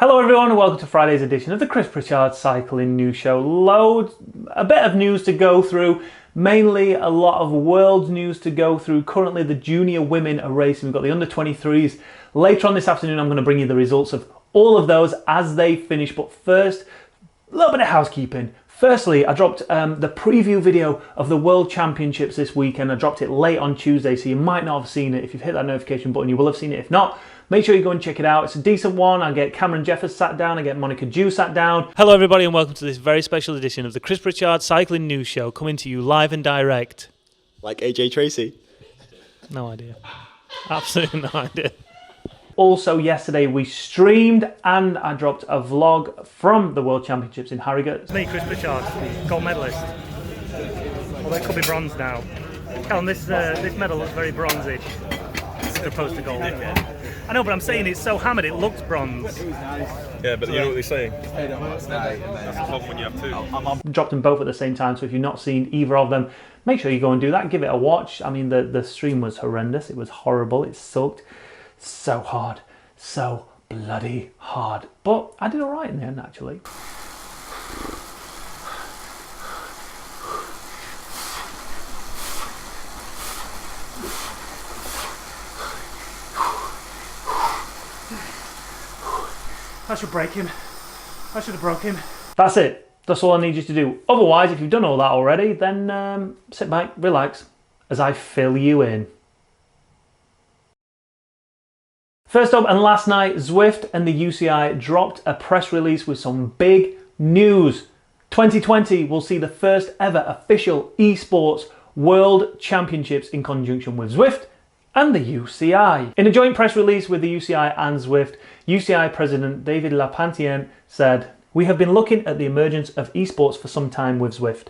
Hello everyone and welcome to Friday's edition of the Pritchard Cycling News Show. A bit of news to go through, mainly a lot of world news to go through. Currently the junior women are racing, we've got the under 23s. Later on this afternoon I'm going to bring you the results of all of those as they finish, but first, a little bit of housekeeping. Firstly, I dropped the preview video of the World Championships this weekend. I dropped it late on Tuesday, so you might not have seen it. If you've hit that notification button, you will have seen it. If not, make sure you go and check it out. It's a decent one. I get Cameron Jeffers sat down. I get Monica Dew sat down. Hello, everybody, and welcome to this very special edition of the Pritchard Cycling News Show, coming to you live and direct. Like AJ Tracy? No idea. Absolutely no idea. Also, yesterday we streamed and I dropped a vlog from the World Championships in Harrogate. Me, Pritchard, gold medalist. Although it could be bronze now. Callum, this medal looks very bronzish as opposed to gold. I know, but I'm saying it's so hammered it looks bronze. Yeah, but you know what they say. That's the problem when you have two. I dropped them both at the same time, so if you've not seen either of them, make sure you go and do that. Give it a watch. I mean, the stream was horrendous. It was horrible. It sucked. So hard. So bloody hard. But I did alright in the end, actually. I should break him. I should have broke him. That's it. That's all I need you to do. Otherwise, if you've done all that already, then sit back, relax, as I fill you in. First up, and last night, Zwift and the UCI dropped a press release with some big news. 2020 will see the first ever official Esports World Championships in conjunction with Zwift and the UCI. In a joint press release with the UCI and Zwift, UCI President David Lapantien said, "We have been looking at the emergence of esports for some time with Zwift.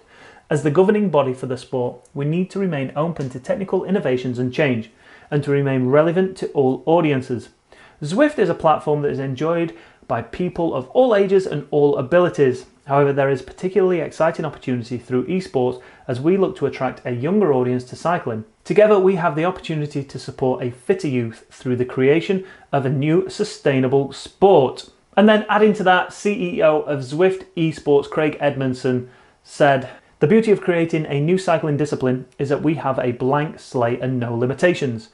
As the governing body for the sport, we need to remain open to technical innovations and change, and to remain relevant to all audiences. Zwift is a platform that is enjoyed by people of all ages and all abilities. However, there is particularly exciting opportunity through esports as we look to attract a younger audience to cycling. Together, we have the opportunity to support a fitter youth through the creation of a new sustainable sport." And then adding to that, CEO of Zwift Esports, Craig Edmondson, said, "The beauty of creating a new cycling discipline is that we have a blank slate and no limitations.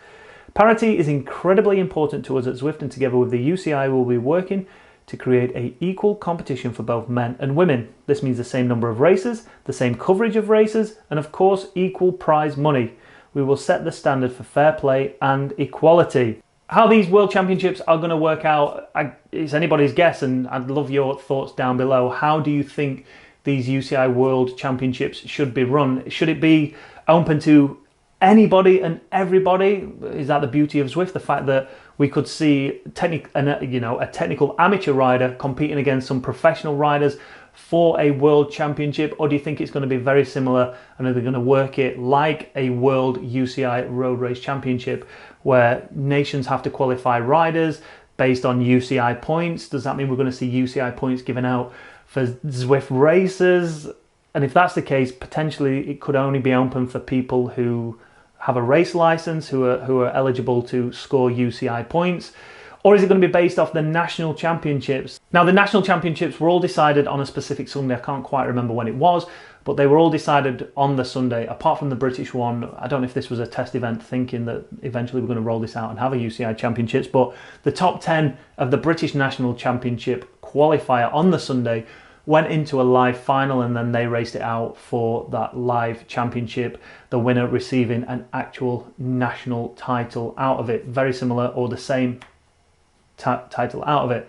Parity is incredibly important to us at Zwift, and together with the UCI we'll be working to create an equal competition for both men and women. This means the same number of races, the same coverage of races, and of course equal prize money. We will set the standard for fair play and equality." How these World Championships are going to work out, it's anybody's guess, and I'd love your thoughts down below. How do you think these UCI World Championships should be run? Should it be open to anybody and everybody? Is that the beauty of Zwift? The fact that we could see a technical amateur rider competing against some professional riders for a World Championship? Or do you think it's going to be very similar, and are they going to work it like a World UCI Road Race Championship where nations have to qualify riders based on UCI points? Does that mean we're going to see UCI points given out for Zwift races? And if that's the case, potentially it could only be open for people who have a race license, who are eligible to score UCI points. Or is it going to be based off the national championships? Now, the national championships were all decided on a specific Sunday. I can't quite remember when it was, but they were all decided on the Sunday, apart from the British one. I don't know if this was a test event, thinking that eventually we're going to roll this out and have a UCI championships, but the top 10 of the British National Championship qualifier on the Sunday went into a live final, and then they raced it out for that live championship, the winner receiving an actual national title out of it. Very similar or the same title out of it.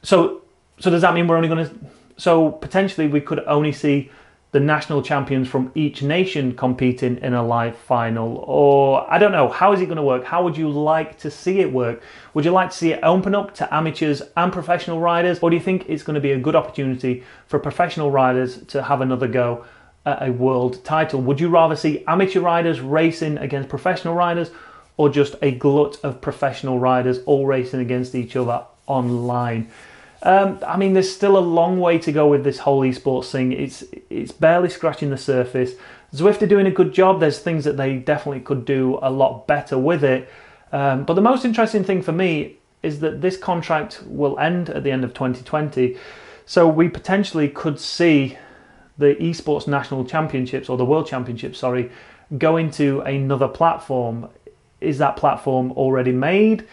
So does that mean we're only going to... So potentially we could only see the national champions from each nation competing in a live final? Or I don't know, how is it going to work? How would you like to see it work? Would you like to see it open up to amateurs and professional riders? Or do you think it's going to be a good opportunity for professional riders to have another go at a world title? Would you rather see amateur riders racing against professional riders, or just a glut of professional riders all racing against each other online? I mean, there's still a long way to go with this whole esports thing. It's barely scratching the surface. Zwift are doing a good job. There's things that they definitely could do a lot better with it. But the most interesting thing for me is that this contract will end at the end of 2020. So we potentially could see the Esports National Championships, or the World Championships, sorry, go into another platform. Is that platform already made?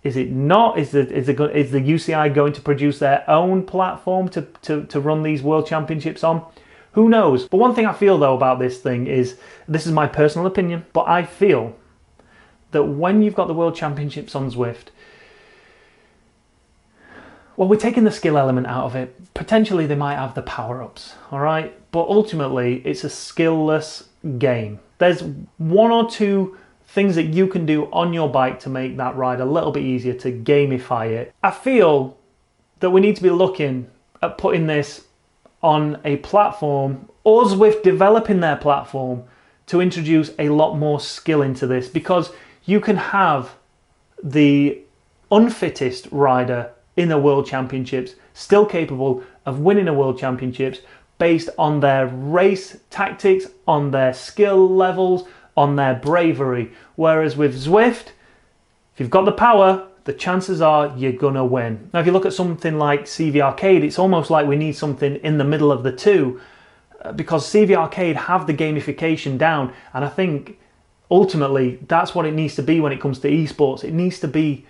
Is it not? Is the UCI going to produce their own platform to run these World Championships on? Who knows? But one thing I feel though about this thing is, this is my personal opinion, but I feel that when you've got the World Championships on Zwift, well, we're taking the skill element out of it. Potentially they might have the power-ups, all right? But ultimately, it's a skill-less game. There's one or two things that you can do on your bike to make that ride a little bit easier, to gamify it. I feel that we need to be looking at putting this on a platform, or Zwift developing their platform to introduce a lot more skill into this, because you can have the unfittest rider in the World Championships still capable of winning a World Championships based on their race tactics, on their skill levels, on their bravery. Whereas with Zwift, if you've got the power, the chances are you're gonna win. Now if you look at something like CV Arcade, it's almost like we need something in the middle of the two, because CV Arcade have the gamification down, and I think ultimately that's what it needs to be when it comes to esports. It needs to be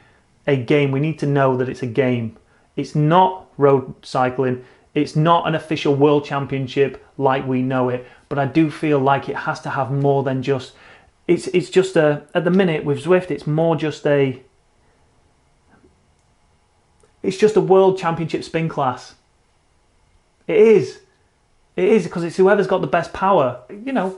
a game. We need to know that it's a game. It's not road cycling. It's not an official World Championship like we know it, but I do feel like it has to have more than just, it's just a, at the minute with Zwift, it's more just a, it's just a World Championship spin class. It is because it's whoever's got the best power. You know,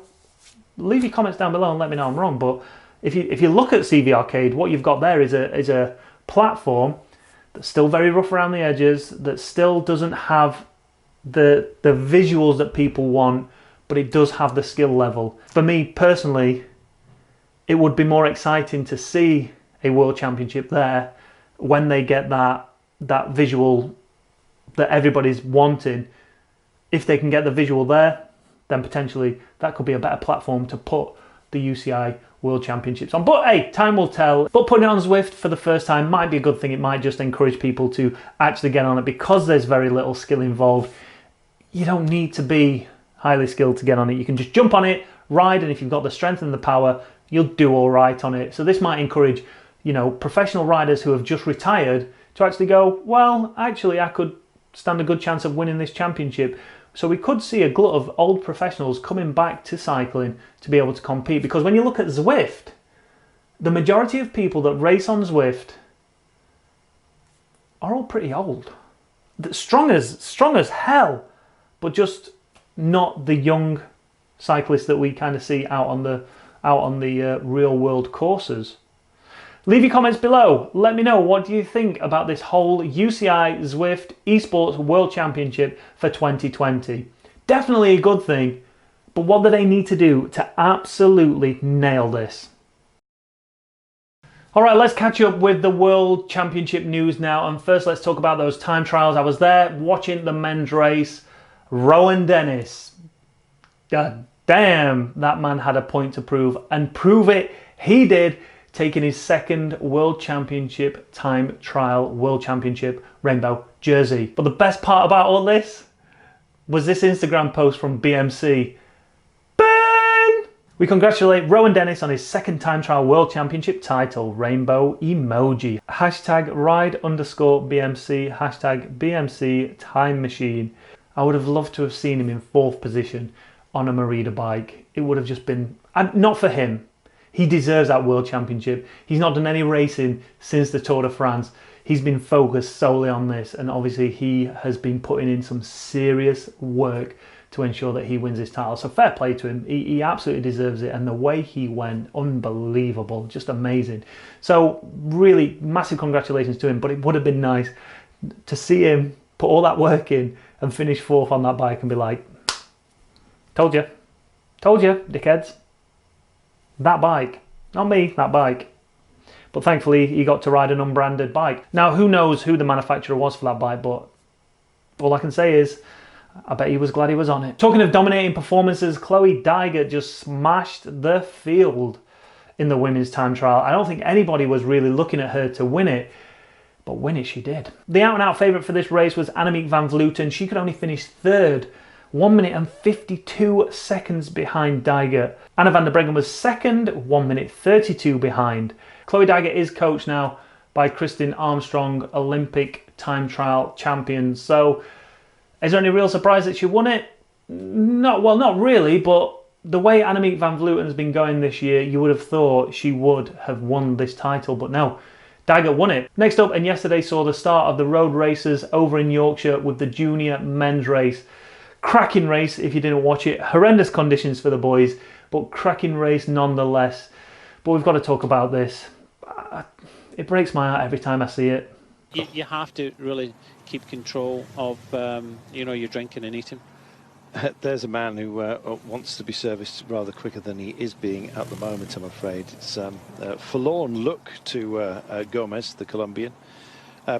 leave your comments down below and let me know I'm wrong, but if you look at CV Arcade, what you've got there is a platform that's still very rough around the edges, that still doesn't have the visuals that people want, but it does have the skill level. For me personally, it would be more exciting to see a World Championship there when they get that visual that everybody's wanting. If they can get the visual there, then potentially that could be a better platform to put the UCI World Championships on. But hey, time will tell. But putting it on Zwift for the first time might be a good thing. It might just encourage people to actually get on it, because there's very little skill involved. You don't need to be highly skilled to get on it. You can just jump on it, ride, and if you've got the strength and the power, you'll do all right on it. So this might encourage, you know, professional riders who have just retired to actually go, well, actually I could stand a good chance of winning this championship. So we could see a glut of old professionals coming back to cycling to be able to compete. Because when you look at Zwift, the majority of people that race on Zwift are all pretty old. Strong as hell, but just not the young cyclists that we kind of see out on the real world courses. Leave your comments below. Let me know, what do you think about this whole UCI Zwift Esports World Championship for 2020? Definitely a good thing, but what do they need to do to absolutely nail this? All right, let's catch up with the World Championship news now. And first, let's talk about those time trials. I was there watching the men's race. Rowan Dennis. God damn, that man had a point to prove, and prove it he did, taking his second World Championship time trial World Championship rainbow jersey. But the best part about all this was this Instagram post from BMC. Ben! We congratulate Rowan Dennis on his second time trial World Championship title, rainbow emoji. Hashtag ride_BMC, hashtag BMC time machine. I would have loved to have seen him in 4th position on a Merida bike. It would have just been, not for him. He deserves that World Championship. He's not done any racing since the Tour de France. He's been focused solely on this, and obviously he has been putting in some serious work to ensure that he wins his title. So fair play to him. He absolutely deserves it, and the way he went, unbelievable, just amazing. So really massive congratulations to him, but it would have been nice to see him put all that work in and finish 4th on that bike and be like, told you, dickheads. That bike, not me, that bike. But thankfully he got to ride an unbranded bike. Now who knows who the manufacturer was for that bike, but all I can say is I bet he was glad he was on it. Talking of dominating performances, Chloe Dygert just smashed the field in the women's time trial. I don't think anybody was really looking at her to win it. but win it she did. The out-and-out favourite for this race was Annemiek van Vleuten. She could only finish third, 1 minute and 52 seconds behind Dijger. Anna van der Breggen was second, 1 minute 32 behind. Chloe Dijger is coached now by Kristin Armstrong, Olympic time trial champion. So is there any real surprise that she won it? Not really, but the way Annemiek van Vleuten has been going this year, you would have thought she would have won this title, but no, Dijger won it. Next up, and yesterday saw the start of the road races over in Yorkshire with the junior men's race. Cracking race if you didn't watch it. Horrendous conditions for the boys, but cracking race nonetheless. But we've got to talk about this. It breaks my heart every time I see it. You have to really keep control of your drinking and eating. There's a man who wants to be serviced rather quicker than he is being at the moment, I'm afraid. It's a forlorn look to Gomez, the Colombian.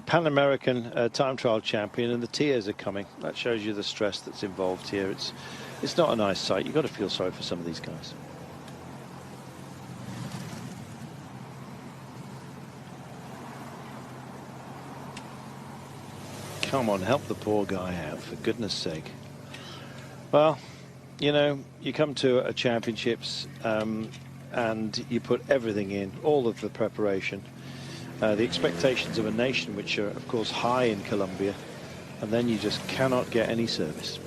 Pan American time trial champion, and the tears are coming. That shows you the stress that's involved here. It's not a nice sight. You've got to feel sorry for some of these guys. Come on, help the poor guy out, for goodness sake. Well, you know, you come to a championships and you put everything in, all of the preparation, the expectations of a nation which are, of course, high in Colombia, and then you just cannot get any service.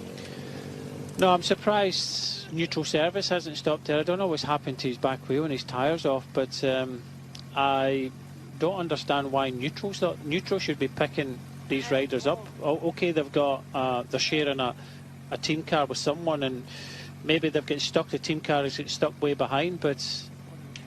No, I'm surprised neutral service hasn't stopped there. I don't know what's happened to his back wheel and his tyres off, but I don't understand why neutral should be picking these riders up. Okay, they've got they're sharing a team car with someone, and maybe they've got stuck. The team car is stuck way behind, but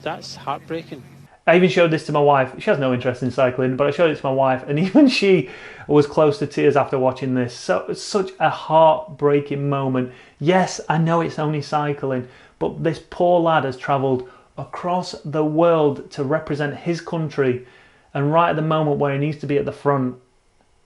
that's heartbreaking. I even showed this to my wife. She has no interest in cycling, but I showed it to my wife, and even she was close to tears after watching this. So it's such a heartbreaking moment. Yes, I know it's only cycling, but this poor lad has travelled across the world to represent his country, and right at the moment where he needs to be at the front,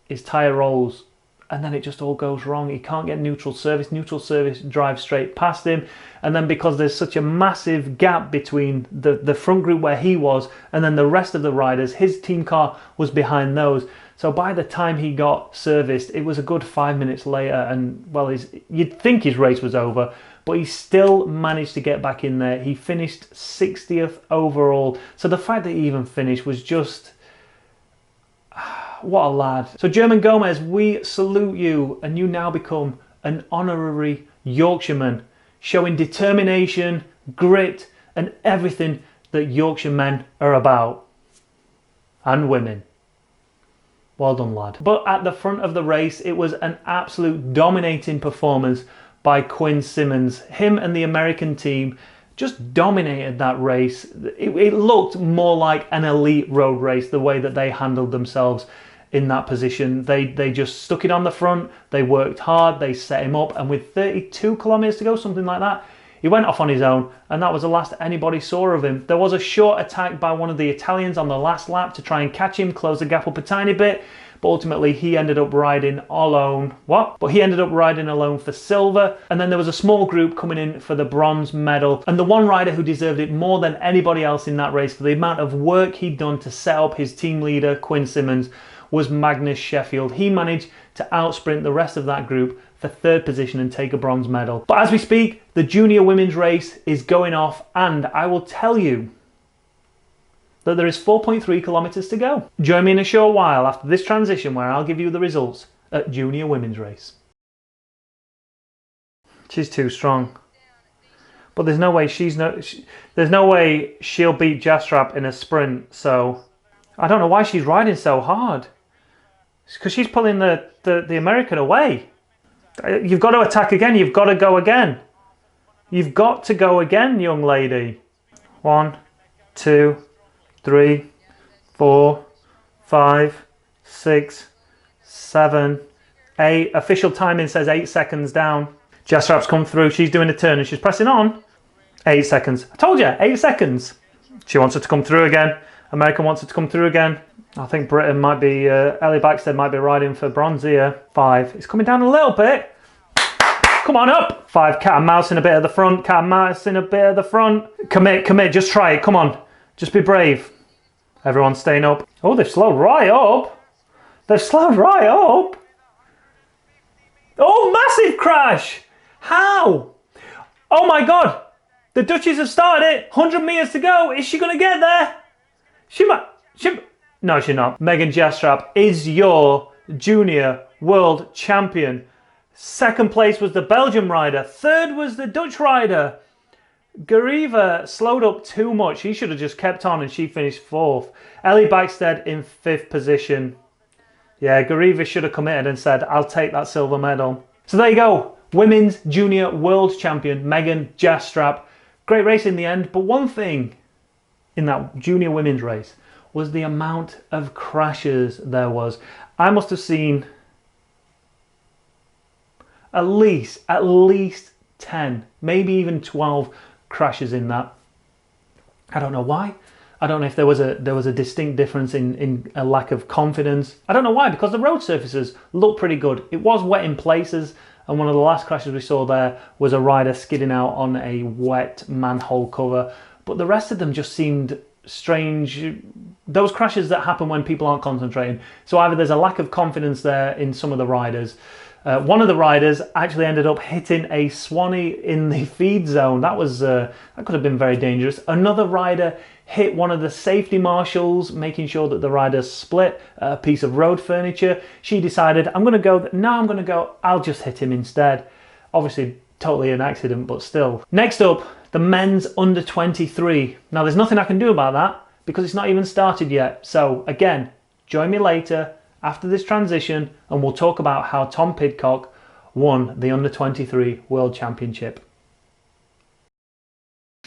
his tyre rolls, and then it just all goes wrong. He can't get neutral service. Neutral service drives straight past him, and then because there's such a massive gap between the front group where he was and then the rest of the riders, his team car was behind those. So by the time he got serviced, it was a good 5 minutes later, and well, you'd think his race was over, but he still managed to get back in there. He finished 60th overall. So the fact that he even finished was just... what a lad. So German Gomez, we salute you, and you now become an honorary Yorkshireman, showing determination, grit, and everything that Yorkshire men are about. And women. Well done, lad. But at the front of the race, it was an absolute dominating performance by Quinn Simmons. Him and the American team just dominated that race. It looked more like an elite road race, the way that they handled themselves in that position. They just stuck it on the front, they worked hard, they set him up, and with 32 kilometres to go, something like that, he went off on his own, and that was the last anybody saw of him. There was a short attack by one of the Italians on the last lap to try and catch him, close the gap up a tiny bit, but ultimately he ended up riding alone. He ended up riding alone for silver, and then there was a small group coming in for the bronze medal, and the one rider who deserved it more than anybody else in that race for the amount of work he'd done to set up his team leader, Quinn Simmons, was Magnus Sheffield. He managed to outsprint the rest of that group for third position and take a bronze medal. But as we speak, the junior women's race is going off, and I will tell you that there is 4.3 kilometres to go. Join me in a short while after this transition where I'll give you the results at junior women's race. She's too strong. But there's no way there's no way she'll beat Jastrap in a sprint, so I don't know why she's riding so hard. It's because she's pulling the American away. You've got to attack again. You've got to go again. You've got to go again, young lady. 1, 2, 3, 4, 5, 6, 7, 8. Official timing says 8 seconds down. Jastrap's come through. She's doing a turn and she's pressing on. 8 seconds. I told you, 8 seconds. She wants her to come through again. American wants it to come through again. I think Britain might be, Ellie Baxter might be riding for bronze here. 5. It's coming down a little bit. Come on up. 5, cat and mouse in a bit at the front. Cat and mouse in a bit at the front. Commit, just try it. Come on. Just be brave. Everyone's staying up. Oh, they've slowed right up. They've slowed right up. Oh, massive crash. How? Oh my God. The Dutchies have started it. 100 metres to go. Is she going to get there? No, she's not. Megan Jastrap is your junior world champion. Second place was the Belgian rider. Third was the Dutch rider. Garcia slowed up too much. He should have just kept on and she finished fourth. Ellie Backstead in fifth position. Yeah, Garcia should have committed and said, I'll take that silver medal. So there you go. Women's junior world champion Megan Jastrap. Great race in the end, but one thing in that junior women's race was the amount of crashes there was. I must have seen at least 10, maybe even 12 crashes in that. I don't know why. I don't know if there was a distinct difference in a lack of confidence. I don't know why, because the road surfaces looked pretty good. It was wet in places, and one of the last crashes we saw there was a rider skidding out on a wet manhole cover. But the rest of them just seemed strange. Those crashes that happen when people aren't concentrating. So either there's a lack of confidence there in some of the riders. One of the riders actually ended up hitting a Swanee in the feed zone. That could have been very dangerous. Another rider hit one of the safety marshals, making sure that the riders split a piece of road furniture. She decided, I'll just hit him instead. Obviously, totally an accident, but still. Next up, the men's under 23. Now, there's nothing I can do about that because it's not even started yet. So again, join me later after this transition and we'll talk about how Tom Pidcock won the under 23 World Championship.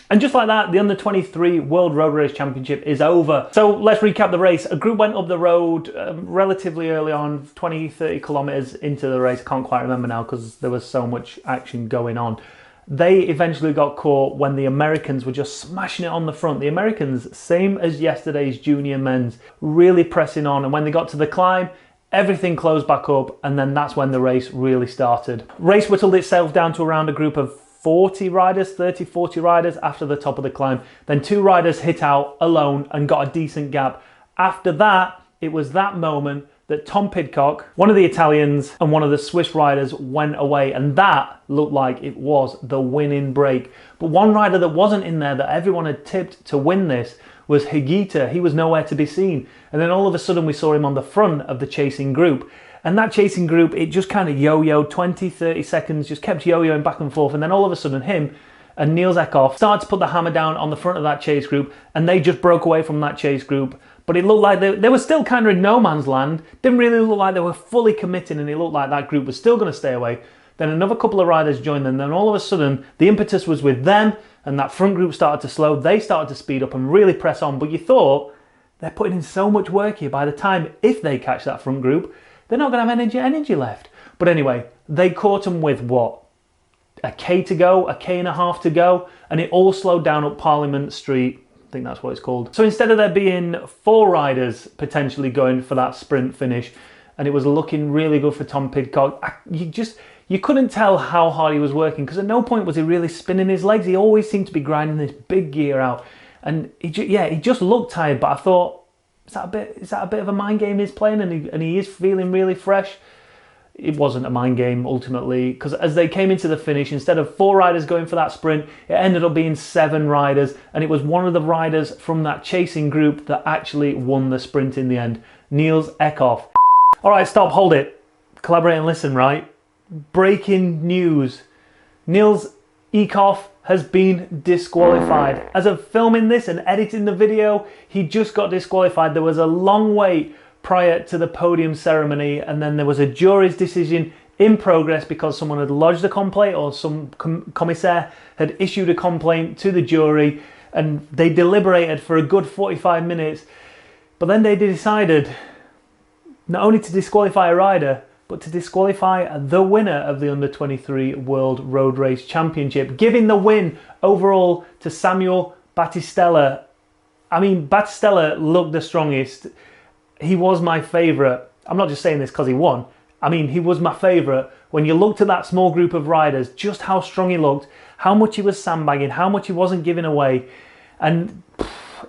And just like that, the under 23 World Road Race Championship is over. So let's recap the race. A group went up the road relatively early on, 20-30 kilometers into the race. I can't quite remember now because there was so much action going on. They eventually got caught when the Americans were just smashing it on the front. The Americans, same as yesterday's junior men's, really pressing on. And when they got to the climb, everything closed back up. And then that's when the race really started. Race whittled itself down to around a group of 40 riders, 30, 40 riders after the top of the climb. Then two riders hit out alone and got a decent gap. After that, it was that moment that Tom Pidcock, one of the Italians and one of the Swiss riders went away, and that looked like it was the winning break. But one rider that wasn't in there that everyone had tipped to win this was Higuita. He was nowhere to be seen. And then all of a sudden we saw him on the front of the chasing group. And that chasing group, it just kind of yo-yoed, 20, 30 seconds, just kept yo-yoing back and forth. And then all of a sudden him and Nils Eekhof started to put the hammer down on the front of that chase group, and they just broke away from that chase group. But it looked like they were still kind of in no man's land. Didn't really look like they were fully committing, and it looked like that group was still going to stay away. Then another couple of riders joined them. Then all of a sudden, the impetus was with them, and that front group started to slow. They started to speed up and really press on. But you thought, they're putting in so much work here. By the time, if they catch that front group, they're not going to have energy left. But anyway, they caught them with what? A K to go, a K and a half to go, and it all slowed down up Parliament Street. I think that's what it's called. So instead of there being 4 riders potentially going for that sprint finish, and it was looking really good for Tom Pidcock, you couldn't tell how hard he was working, because at no point was he really spinning his legs. He always seemed to be grinding this big gear out, and he just looked tired. But I thought, is that a bit of a mind game he's playing, and he is feeling really fresh? It wasn't a mind game ultimately, because as they came into the finish, instead of 4 riders going for that sprint, it ended up being 7 riders, and it was one of the riders from that chasing group that actually won the sprint in the end, Nils Eekhof. All right, stop, hold it. Collaborate and listen, right? Breaking news. Nils Eekhof has been disqualified. As of filming this and editing the video, he just got disqualified. There was a long wait prior to the podium ceremony, and then there was a jury's decision in progress because someone had lodged a complaint, or some commissaire had issued a complaint to the jury, and they deliberated for a good 45 minutes. But then they decided not only to disqualify a rider, but to disqualify the winner of the Under 23 World Road Race Championship, giving the win overall to Samuele Battistella. I mean, Battistella looked the strongest. He was my favourite. I'm not just saying this because he won. I mean, he was my favourite. When you looked at that small group of riders, just how strong he looked, how much he was sandbagging, how much he wasn't giving away. And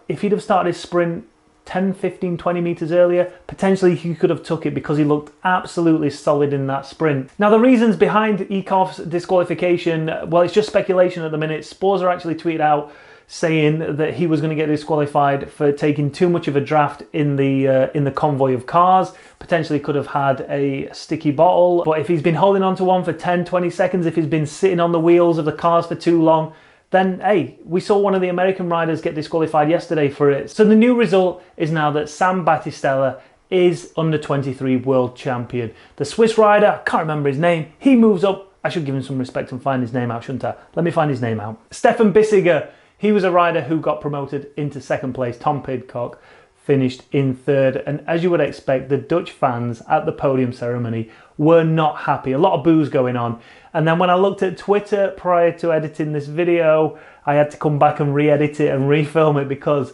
if he'd have started his sprint 10, 15, 20 metres earlier, potentially he could have took it because he looked absolutely solid in that sprint. Now the reasons behind Eekhoff's disqualification, well, it's just speculation at the minute. Sporza actually tweeted out saying that he was going to get disqualified for taking too much of a draft in the convoy of cars. Potentially could have had a sticky bottle, but if he's been holding on to one for 10, 20 seconds, if he's been sitting on the wheels of the cars for too long, then hey, we saw one of the American riders get disqualified yesterday for it. So the new result is now that Sam Battistella is under 23 world champion. The Swiss rider, I can't remember his name, he moves up. I should give him some respect and find his name out, shouldn't I? Let me find his name out. Stefan Bissegger. He was a rider who got promoted into second place. Tom Pidcock finished in third. And as you would expect, the Dutch fans at the podium ceremony were not happy. A lot of boos going on. And then when I looked at Twitter prior to editing this video, I had to come back and re-edit it and refilm it because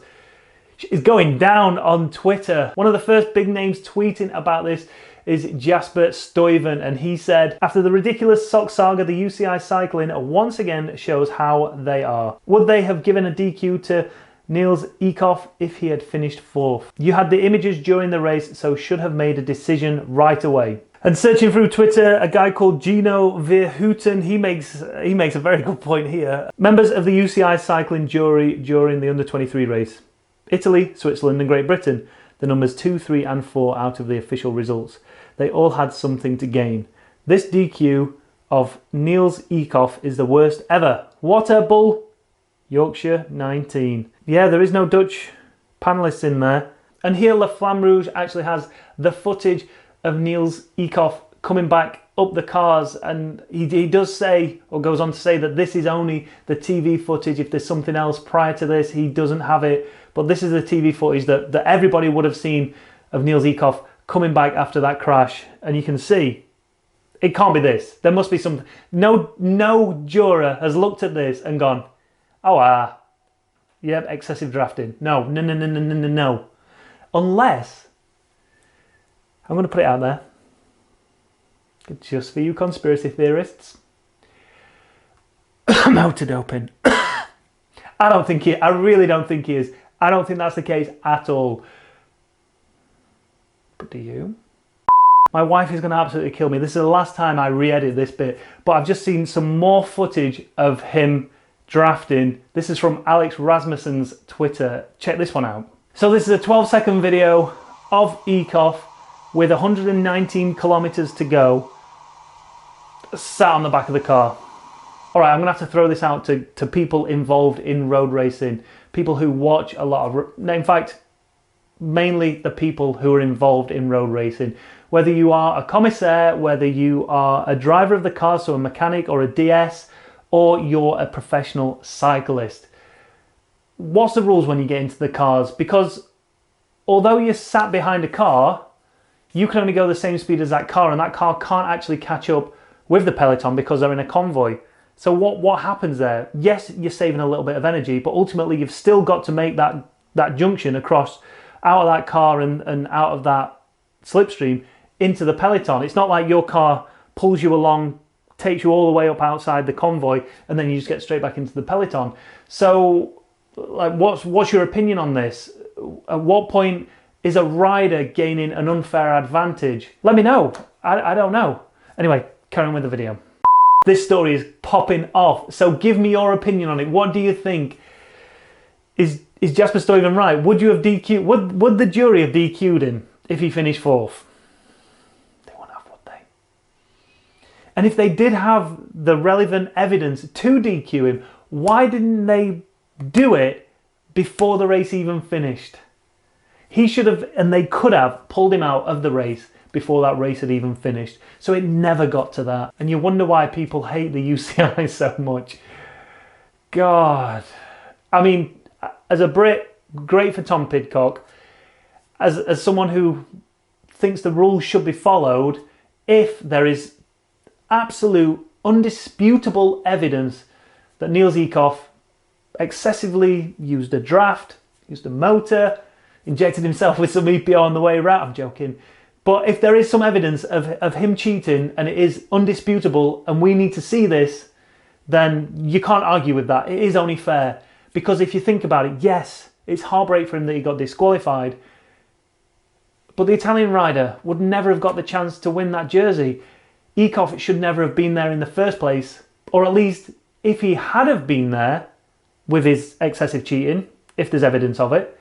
it's going down on Twitter. One of the first big names tweeting about this is Jasper Stuyven, and he said, after the ridiculous sock saga, the UCI cycling once again shows how they are. Would they have given a DQ to Nils Eekhof if he had finished fourth? You had the images during the race, so should have made a decision right away. And searching through Twitter, a guy called Gino Verhoeven, he makes a very good point here. Members of the UCI cycling jury during the under-23 race. Italy, Switzerland and Great Britain. The numbers 2, 3 and 4 out of the official results. They all had something to gain. This DQ of Nils Eekhof is the worst ever. What a bull! Yorkshire 19. Yeah, there is no Dutch panellists in there. And here La Flamme Rouge actually has the footage of Nils Eekhof coming back up the cars, and he does say, or goes on to say, that this is only the TV footage. If there's something else prior to this, he doesn't have it. But this is the TV footage that everybody would have seen of Nils Eekhof coming back after that crash. And you can see, it can't be this. There must be something. No juror has looked at this and gone, oh, yep, excessive drafting. No. Unless, I'm going to put it out there, just for you conspiracy theorists, motor doping. I really don't think he is. I don't think that's the case at all. But do you? My wife is going to absolutely kill me. This is the last time I re-edit this bit, but I've just seen some more footage of him drafting. This is from Alex Rasmussen's Twitter. Check this one out. So this is a 12-second video of Eekhoff with 119 kilometers to go, sat on the back of the car. All right, I'm gonna have to throw this out to people involved in road racing, people who watch a lot of, in fact, mainly the people who are involved in road racing. Whether you are a commissaire, whether you are a driver of the car, so a mechanic or a DS, or you're a professional cyclist. What's the rules when you get into the cars? Because although you're sat behind a car, you can only go the same speed as that car, and that car can't actually catch up with the peloton because they're in a convoy. So what happens there? Yes, you're saving a little bit of energy, but ultimately you've still got to make that junction across out of that car and out of that slipstream into the peloton. It's not like your car pulls you along, takes you all the way up outside the convoy, and then you just get straight back into the peloton. So, like, what's your opinion on this? At what point is a rider gaining an unfair advantage? Let me know. I don't know. Anyway, carry on with the video. This story is popping off, so give me your opinion on it. What do you think? Is Jasper Stuyven right? Would you have DQ'd? Would the jury have DQ'd him if he finished fourth? They won't have, would they? And if they did have the relevant evidence to DQ him, why didn't they do it before the race even finished? He should have, and they could have, pulled him out of the race before that race had even finished. So it never got to that. And you wonder why people hate the UCI so much. God. I mean, as a Brit, great for Tom Pidcock. As someone who thinks the rules should be followed, if there is absolute, undisputable evidence that Nils Eekhof excessively used a draft, used a motor, injected himself with some EPO on the way around, I'm joking. But if there is some evidence of him cheating and it is undisputable and we need to see this, then you can't argue with that. It is only fair. Because if you think about it, yes, It's heartbreak for him that he got disqualified. But the Italian rider would never have got the chance to win that jersey. Eekhoff should never have been there in the first place. Or at least, if he had have been there with his excessive cheating, if there's evidence of it,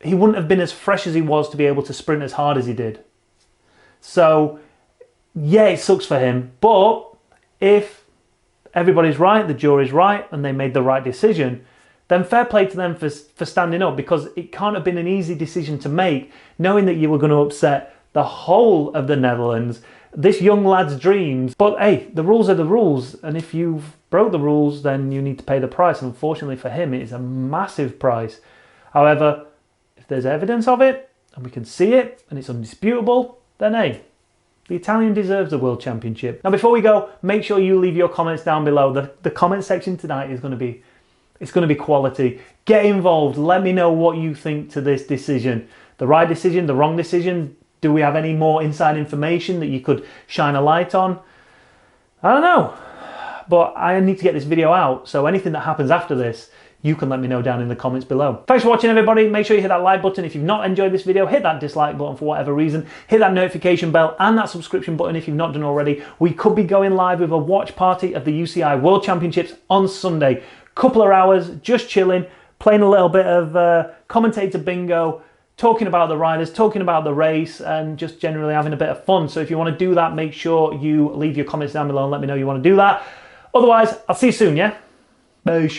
he wouldn't have been as fresh as he was to be able to sprint as hard as he did. So, yeah, it sucks for him. But if everybody's right, the jury's right, and they made the right decision, then fair play to them for standing up, because it can't have been an easy decision to make, knowing that you were going to upset the whole of the Netherlands, this young lad's dreams. But hey, the rules are the rules, and if you've broke the rules, then you need to pay the price. And unfortunately for him, it is a massive price. However, if there's evidence of it, and we can see it, and it's undisputable, then hey, the Italian deserves the World Championship. Now, before we go, make sure you leave your comments down below. The comment section tonight is going to be, it's going to be quality. Get involved. Let me know what you think to this decision. The right decision, the wrong decision. Do we have any more inside information that you could shine a light on? I don't know. But I need to get this video out, so anything that happens after this, you can let me know down in the comments below. Thanks for watching, everybody. Make sure you hit that like button. If you've not enjoyed this video, hit that dislike button for whatever reason. Hit that notification bell and that subscription button if you've not done already. We could be going live with a watch party of the UCI World Championships on Sunday. Couple of hours, just chilling, playing a little bit of commentator bingo, talking about the riders, talking about the race, and just generally having a bit of fun. So if you want to do that, make sure you leave your comments down below and let me know you want to do that. Otherwise, I'll see you soon, yeah? Bye.